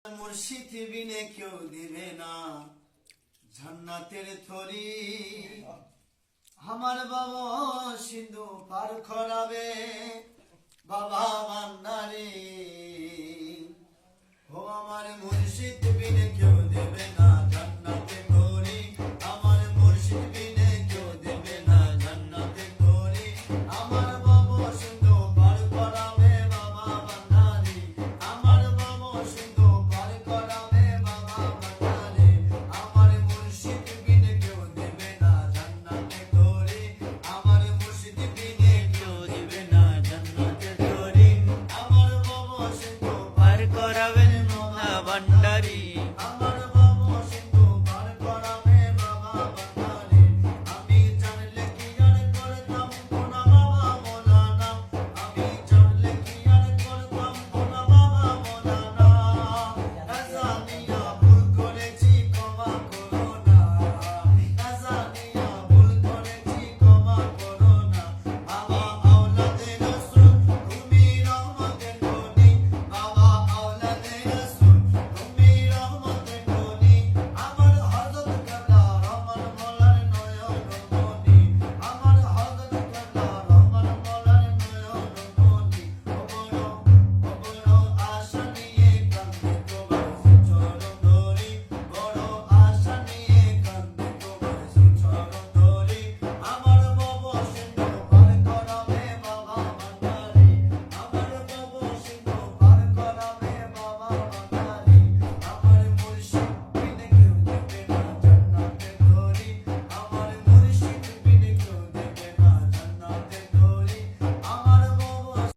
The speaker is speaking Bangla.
মুর্শিদ বিনে কেউ দিবে না জান্নাতের থরি। আমার বাবা সিন্ধু পার করাবে বাবা ভান্ডারি। ও আমার মুর্শিদ বিনে কেউ দেবে না জান্নাতে থরি। আমার মুর্শিদ বিনে কেউ দেবে না জান্নাতে থরি। আমার বাবা সিন্ধু পার করাবে বাবা ভান্ডারি। আমার বাবা সিন্ধু পার করাবে বাবা ভান্ডারি। আমার মুর্শিদ বিনে কেউ দেবে না জান্নাতে থরি। আমার মুর্শিদ বিনে কেউ দেবে না জান্নাতে থরি। আমার বাবা সিন্ধু পার করাবে বাবা ভান্ডারি।